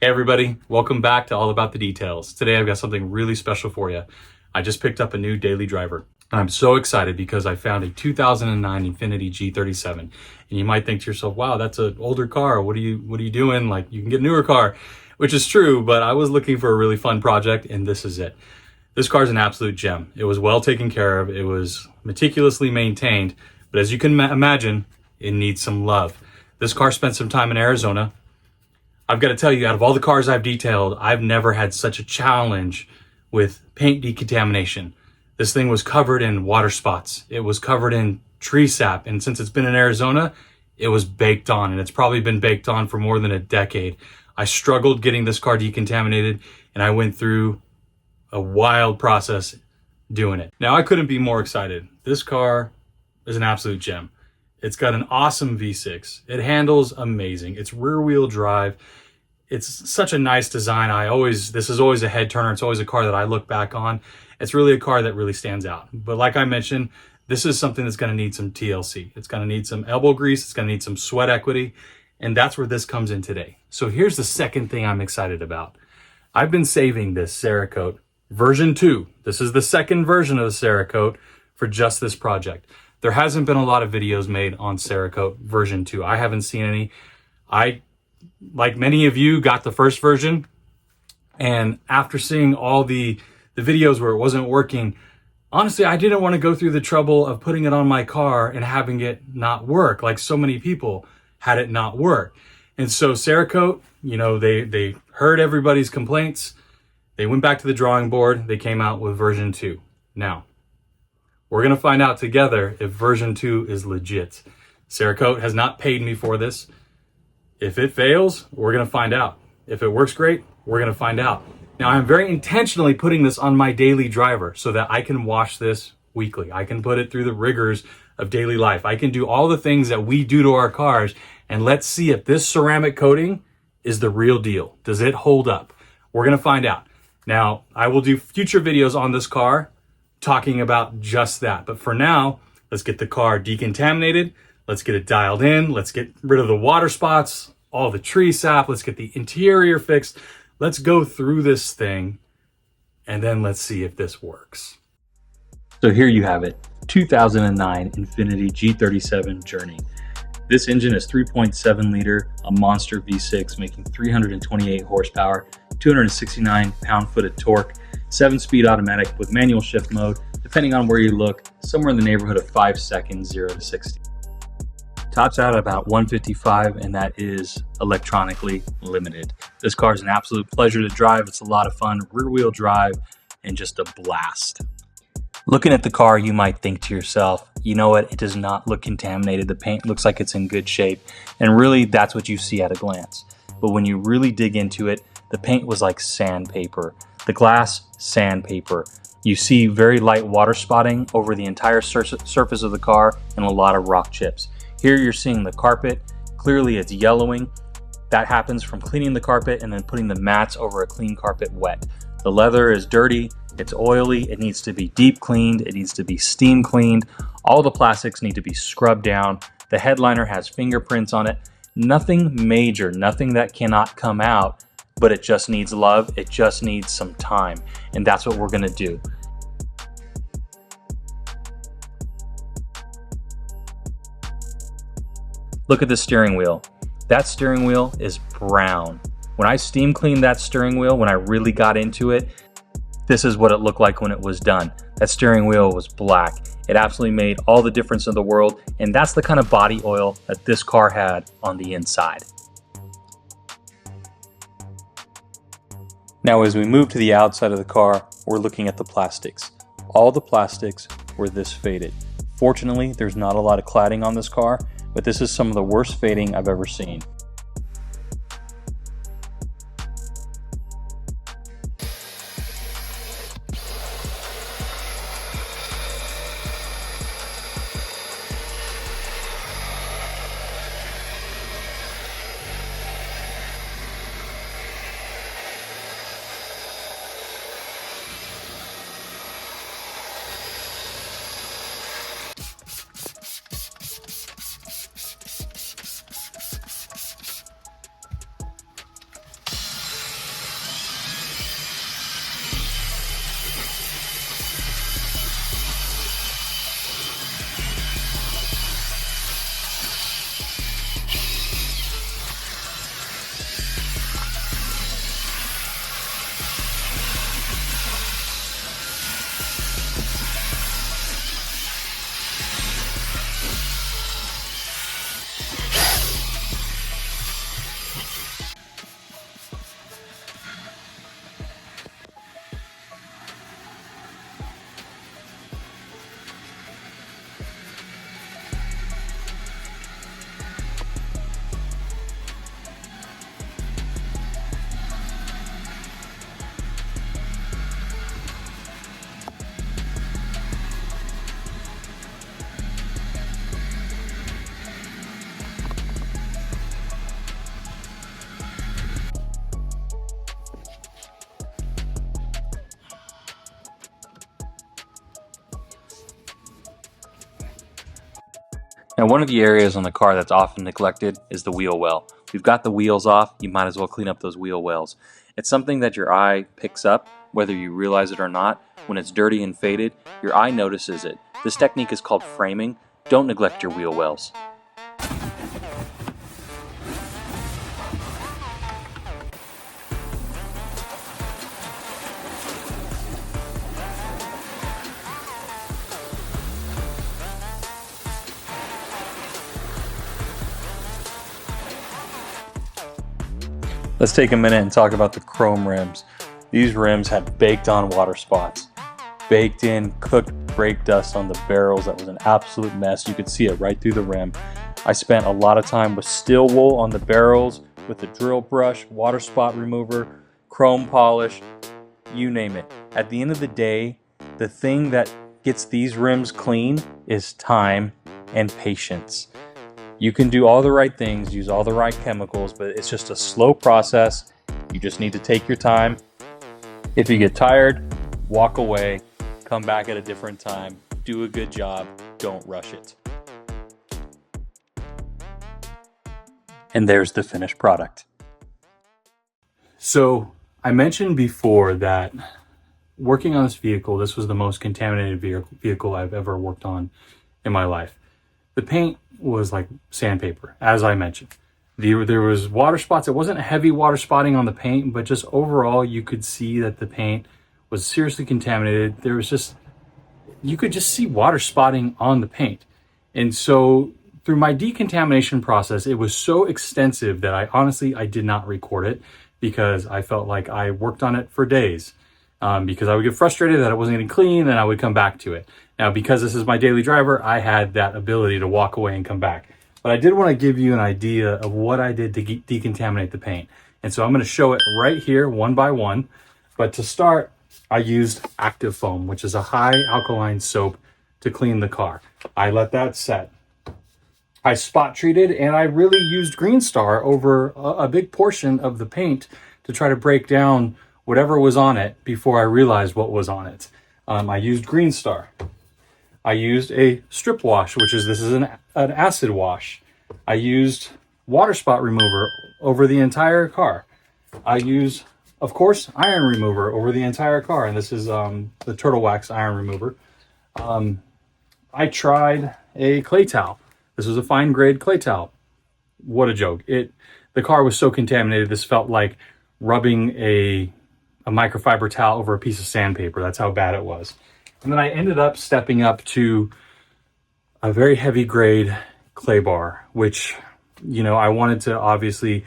Hey everybody, welcome back to All About the Details. Today I've got something really special for you. I just picked up a new daily driver. I'm so excited because I found a 2009 Infiniti G37. And you might think to yourself, wow, that's an older car. What are you doing? Like, you can get a newer car, which is true, but I was looking for a really fun project and this is it. This car is an absolute gem. It was well taken care of. It was meticulously maintained, but as you can imagine, it needs some love. This car spent some time in Arizona. I've got to tell you, out of all the cars I've detailed, I've never had such a challenge with paint decontamination. This thing was covered in water spots. It was covered in tree sap. And since it's been in Arizona, it was baked on. And it's probably been baked on for more than a decade. I struggled getting this car decontaminated, and I went through a wild process doing it. Now, I couldn't be more excited. This car is an absolute gem. It's got an awesome V6. It handles amazing. It's rear wheel drive. It's such a nice design. This is always a head turner. It's always a car that I look back on. It's really a car that really stands out. But like I mentioned, this is something that's going to need some TLC. It's going to need some elbow grease. It's going to need some sweat equity. And that's where this comes in today. So here's the second thing I'm excited about. I've been saving this Cerakote version 2. This is the second version of the Cerakote for just this project. There hasn't been a lot of videos made on Cerakote version 2. I haven't seen any. I, like many of you, got the first version, and after seeing all the videos where it wasn't working, honestly, I didn't want to go through the trouble of putting it on my car and having it not work, like so many people had it not work. And so Cerakote, they heard everybody's complaints. They went back to the drawing board. They came out with version 2. Now, we're going to find out together if version 2 is legit. Cerakote has not paid me for this. If it fails, we're going to find out. If it works great, we're going to find out. Now, I'm very intentionally putting this on my daily driver so that I can wash this weekly. I can put it through the rigors of daily life. I can do all the things that we do to our cars, and let's see if this ceramic coating is the real deal. Does it hold up? We're going to find out. Now, I will do future videos on this car talking about just that. But for now, let's get the car decontaminated. Let's get it dialed in. Let's get rid of the water spots, all the tree sap. Let's get the interior fixed. Let's go through this thing, and then let's see if this works. So here you have it, 2009 Infiniti G37 Journey. This engine is 3.7 liter, a monster V6 making 328 horsepower, 269 pound-foot of torque, 7-speed automatic with manual shift mode, depending on where you look, somewhere in the neighborhood of 5 seconds, 0 to 60. Tops out at about 155, and that is electronically limited. This car is an absolute pleasure to drive. It's a lot of fun, rear-wheel drive, and just a blast. Looking at the car, you might think to yourself, you know what, it does not look contaminated. The paint looks like it's in good shape, and really that's what you see at a glance. But when you really dig into it, the paint was like sandpaper. The glass, sandpaper. You see very light water spotting over the entire surface of the car and a lot of rock chips. Here you're seeing the carpet. Clearly it's yellowing. That happens from cleaning the carpet and then putting the mats over a clean carpet wet. The leather is dirty, it's oily, it needs to be deep cleaned, it needs to be steam cleaned. All the plastics need to be scrubbed down. The headliner has fingerprints on it. Nothing major, nothing that cannot come out, but it just needs love. It just needs some time. And that's what we're gonna do. Look at the steering wheel. That steering wheel is brown. When I steam cleaned that steering wheel, when I really got into it, this is what it looked like when it was done. That steering wheel was black. It absolutely made all the difference in the world, and that's the kind of body oil that this car had on the inside. Now, as we move to the outside of the car, we're looking at the plastics. All the plastics were this faded. Fortunately, there's not a lot of cladding on this car, but this is some of the worst fading I've ever seen. Now, one of the areas on the car that's often neglected is the wheel well. We've got the wheels off, you might as well clean up those wheel wells. It's something that your eye picks up, whether you realize it or not. When it's dirty and faded, your eye notices it. This technique is called framing. Don't neglect your wheel wells. Let's take a minute and talk about the chrome rims. These rims had baked on water spots. Baked in, cooked brake dust on the barrels. That was an absolute mess. You could see it right through the rim. I spent a lot of time with steel wool on the barrels, with the drill brush, water spot remover, chrome polish, you name it. At the end of the day, the thing that gets these rims clean is time and patience. You can do all the right things, use all the right chemicals, but it's just a slow process. You just need to take your time. If you get tired, walk away, come back at a different time, do a good job, don't rush it. And there's the finished product. So I mentioned before that working on this vehicle, this was the most contaminated vehicle I've ever worked on in my life. The paint was like sandpaper, as I mentioned. There was water spots. It wasn't heavy water spotting on the paint, but just overall, you could see that the paint was seriously contaminated. There was just, you could just see water spotting on the paint. And so through my decontamination process, it was so extensive that I did not record it because I felt like I worked on it for days. Because I would get frustrated that it wasn't getting clean and I would come back to it. Now, because this is my daily driver, I had that ability to walk away and come back. But I did want to give you an idea of what I did to decontaminate the paint. And so I'm going to show it right here, one by one. But to start, I used active foam, which is a high alkaline soap to clean the car. I let that set. I spot treated and I really used Green Star over a big portion of the paint to try to break down whatever was on it before I realized what was on it. I used Green Star. I used a strip wash, this is an acid wash. I used water spot remover over the entire car. I used, of course, iron remover over the entire car, and this is the Turtle Wax iron remover. I tried a clay towel. This was a fine grade clay towel. What a joke. The car was so contaminated, this felt like rubbing a microfiber towel over a piece of sandpaper. That's how bad it was. And then I ended up stepping up to a very heavy grade clay bar, which, I wanted to obviously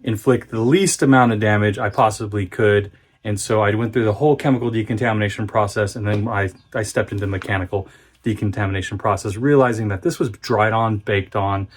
inflict the least amount of damage I possibly could. And so I went through the whole chemical decontamination process, and then I stepped into the mechanical decontamination process, realizing that this was dried on, baked on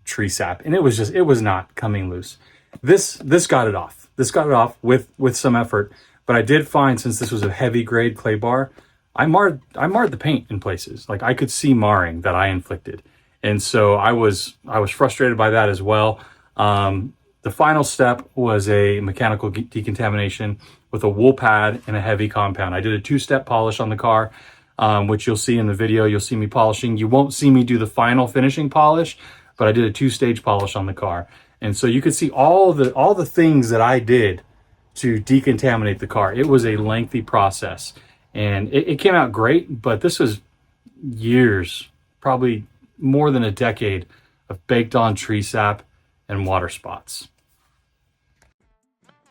tree sap, and it was not coming loose. This got it off. This got it off with some effort, but I did find, since this was a heavy grade clay bar, I marred the paint in places. Like I could see marring that I inflicted. And so I was frustrated by that as well. The final step was a mechanical decontamination with a wool pad and a heavy compound. I did a 2-step polish on the car, which you'll see in the video. You'll see me polishing. You won't see me do the final finishing polish, but I did a 2-stage polish on the car. And so you could see all the things that I did to decontaminate the car. It was a lengthy process, and it came out great, but this was years, probably more than a decade of baked on tree sap and water spots.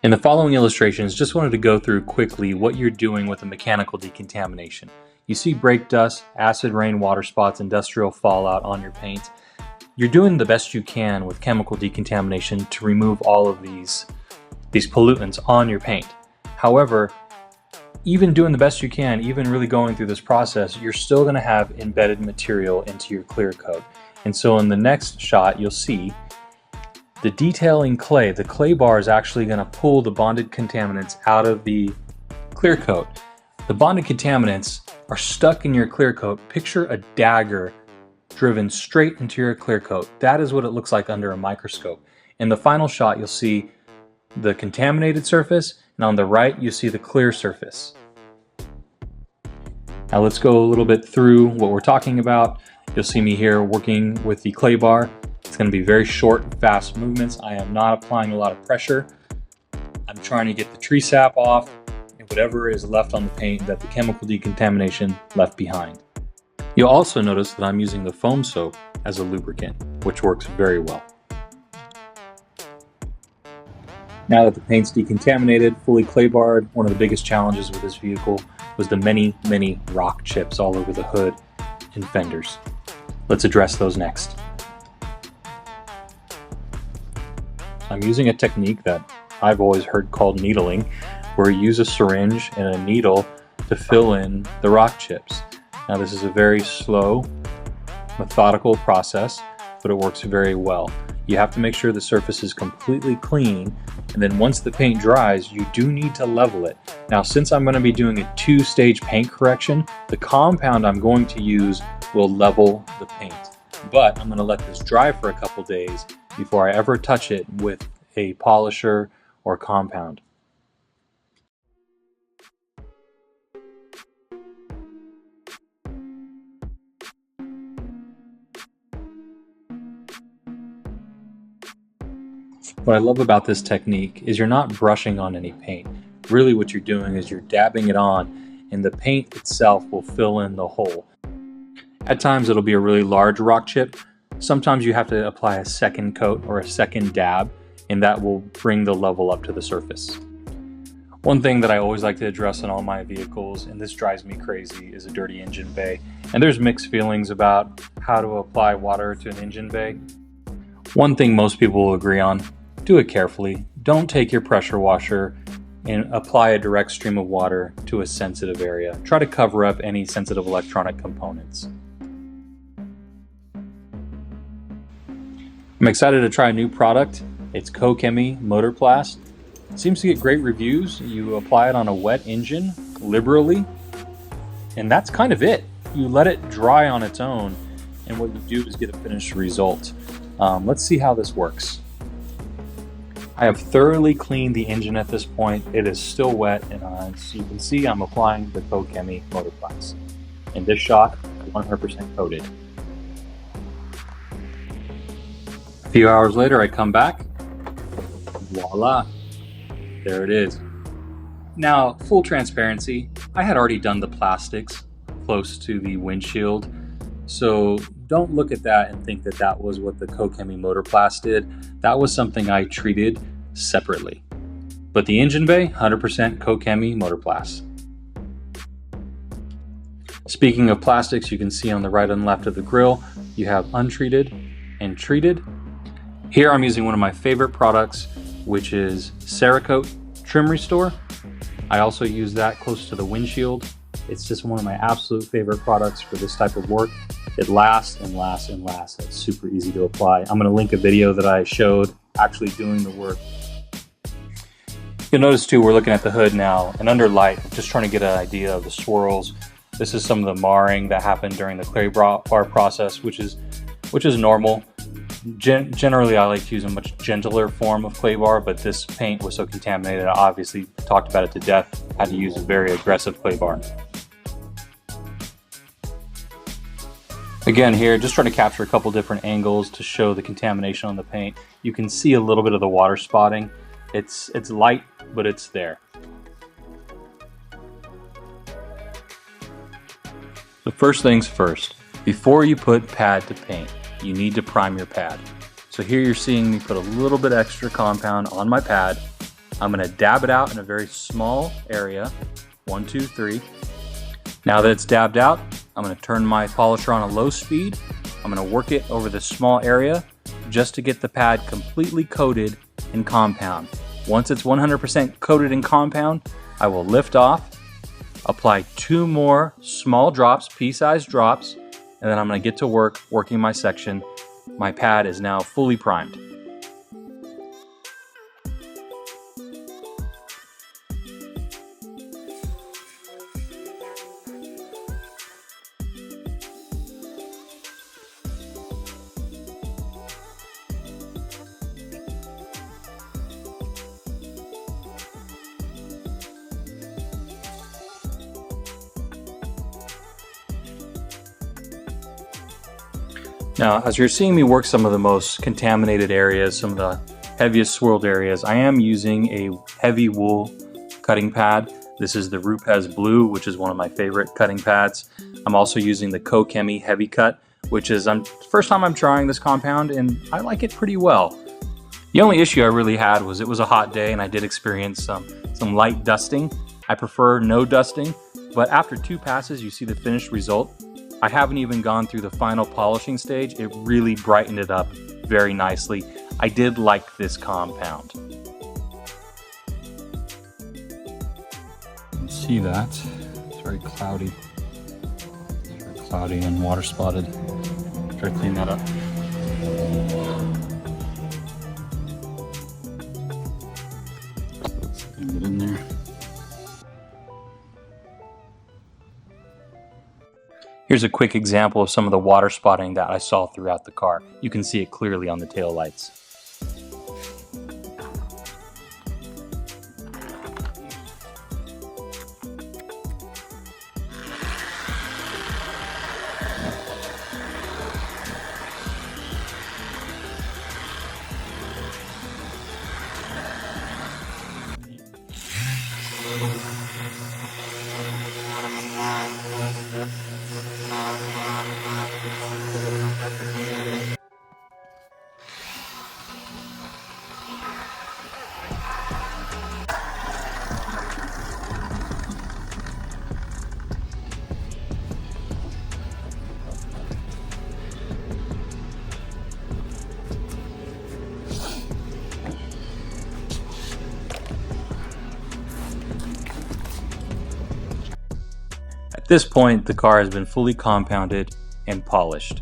In the following illustrations, just wanted to go through quickly what you're doing with a mechanical decontamination. You see brake dust, acid rain, water spots, industrial fallout on your paint. You're doing the best you can with chemical decontamination to remove all of these pollutants on your paint. However, even doing the best you can, even really going through this process, you're still going to have embedded material into your clear coat. And so in the next shot, you'll see the detailing clay. The clay bar is actually going to pull the bonded contaminants out of the clear coat. The bonded contaminants are stuck in your clear coat. Picture a dagger driven straight into your clear coat. That is what it looks like under a microscope. In the final shot, you'll see the contaminated surface, and on the right, you see the clear surface. Now let's go a little bit through what we're talking about. You'll see me here working with the clay bar. It's going to be very short, fast movements. I am not applying a lot of pressure. I'm trying to get the tree sap off and whatever is left on the paint that the chemical decontamination left behind. You'll also notice that I'm using the foam soap as a lubricant, which works very well. Now that the paint's decontaminated, fully clay barred, one of the biggest challenges with this vehicle was the many rock chips all over the hood and fenders. Let's address those next. I'm using a technique that I've always heard called needling, where you use a syringe and a needle to fill in the rock chips. Now this is a very slow, methodical process, but it works very well. You have to make sure the surface is completely clean, and then once the paint dries, you do need to level it. Now, since I'm going to be doing a 2-stage paint correction, the compound I'm going to use will level the paint. But I'm going to let this dry for a couple days before I ever touch it with a polisher or compound. What I love about this technique is you're not brushing on any paint. Really what you're doing is you're dabbing it on, and the paint itself will fill in the hole. At times it'll be a really large rock chip. Sometimes you have to apply a second coat or a second dab, and that will bring the level up to the surface. One thing that I always like to address in all my vehicles, and this drives me crazy, is a dirty engine bay. And there's mixed feelings about how to apply water to an engine bay. One thing most people will agree on: do it carefully. Don't take your pressure washer and apply a direct stream of water to a sensitive area. Try to cover up any sensitive electronic components. I'm excited to try a new product. It's Kokemi Motorplast. It seems to get great reviews. You apply it on a wet engine liberally, and that's kind of it. You let it dry on its own, and what you do is get a finished result. Let's see how this works. I have thoroughly cleaned the engine at this point. It is still wet, and as you can see, I'm applying the Kokemi Motorplast. In this shot, 100% coated. A few hours later, I come back. Voila, there it is. Now, full transparency, I had already done the plastics close to the windshield, so don't look at that and think that that was what the Kokemi Motorplast did. That was something I treated separately. But the engine bay, 100% Kokemi Motorplast. Speaking of plastics, you can see on the right and left of the grill, you have untreated and treated. Here I'm using one of my favorite products, which is Cerakote Trim Restore. I also use that close to the windshield. It's just one of my absolute favorite products for this type of work. It lasts and lasts and lasts. It's super easy to apply. I'm going to link a video that I showed actually doing the work. You'll notice too, we're looking at the hood now, and under light, just trying to get an idea of the swirls. This is some of the marring that happened during the clay bar process, which is normal. Generally, I like to use a much gentler form of clay bar, but this paint was so contaminated, I obviously talked about it to death. I had to use a very aggressive clay bar. Again here, just trying to capture a couple different angles to show the contamination on the paint. You can see a little bit of the water spotting. It's light, but it's there. The first things first, before you put pad to paint, you need to prime your pad. So here you're seeing me put a little bit extra compound on my pad. I'm gonna dab it out in a very small area, 1, 2, 3. Now that it's dabbed out, I'm gonna turn my polisher on a low speed. I'm gonna work it over this small area just to get the pad completely coated in compound. Once it's 100% coated in compound, I will lift off, apply 2 more small drops, pea-sized drops, and then I'm gonna get to work working my section. My pad is now fully primed. Now, as you're seeing me work some of the most contaminated areas, some of the heaviest swirled areas, I am using a heavy wool cutting pad. This is the Rupes Blue, which is one of my favorite cutting pads. I'm also using the Kokemi Heavy Cut, which is first time I'm trying this compound, and I like it pretty well. The only issue I really had was it was a hot day and I did experience some light dusting. I prefer no dusting, but after 2 passes, you see the finished result. I haven't even gone through the final polishing stage. It really brightened it up very nicely. I did like this compound. You see that? It's very cloudy. It's very cloudy and water spotted. Try to clean that up. Get in there. Here's a quick example of some of the water spotting that I saw throughout the car. You can see it clearly on the tail lights. At this point, the car has been fully compounded and polished.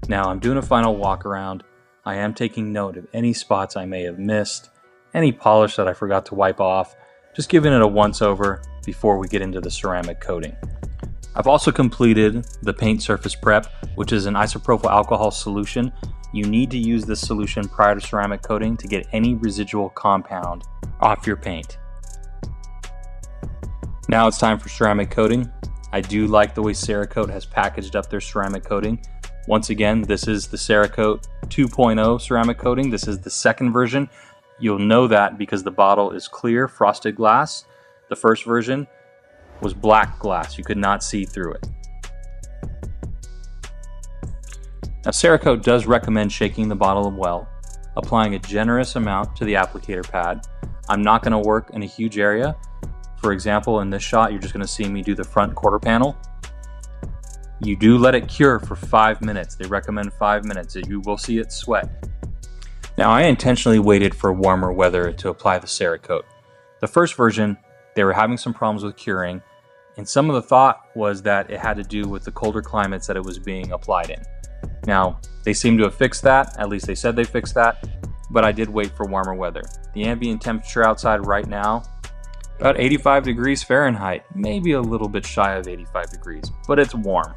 Now I'm doing a final walk around. I am taking note of any spots I may have missed, any polish that I forgot to wipe off, just giving it a once over before we get into the ceramic coating. I've also completed the paint surface prep, which is an isopropyl alcohol solution. You need to use this solution prior to ceramic coating to get any residual compound off your paint. Now it's time for ceramic coating. I do like the way Cerakote has packaged up their ceramic coating. Once again, this is the Cerakote 2.0 ceramic coating. This is the second version. You'll know that because the bottle is clear frosted glass. The first version was black glass. You could not see through it. Now, Cerakote does recommend shaking the bottle well, applying a generous amount to the applicator pad. I'm not going to work in a huge area. For example, in this shot, you're just going to see me do the front quarter panel. You do let it cure for 5 minutes. They recommend 5 minutes. You will see it sweat. Now, I intentionally waited for warmer weather to apply the Cerakote. The first version, they were having some problems with curing, and some of the thought was that it had to do with the colder climates that it was being applied in. Now, they seem to have fixed that. At least they said they fixed that, but I did wait for warmer weather. The ambient temperature outside right now, about 85 degrees Fahrenheit, maybe a little bit shy of 85 degrees, but it's warm.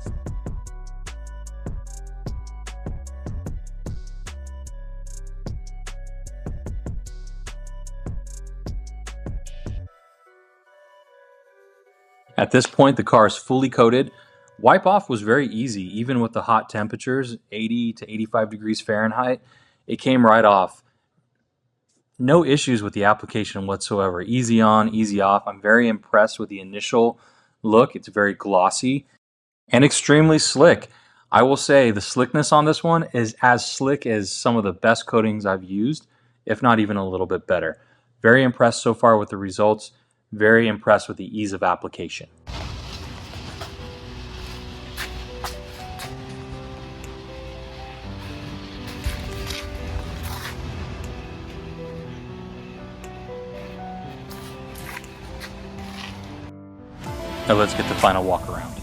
At this point, the car is fully coated. Wipe off was very easy, even with the hot temperatures, 80 to 85 degrees Fahrenheit. It came right off. No issues with the application whatsoever. Easy on, easy off. I'm very impressed with the initial look. It's very glossy and extremely slick. I will say the slickness on this one is as slick as some of the best coatings I've used, if not even a little bit better. Very impressed so far with the results. Very impressed with the ease of application. Now let's get the final walk around.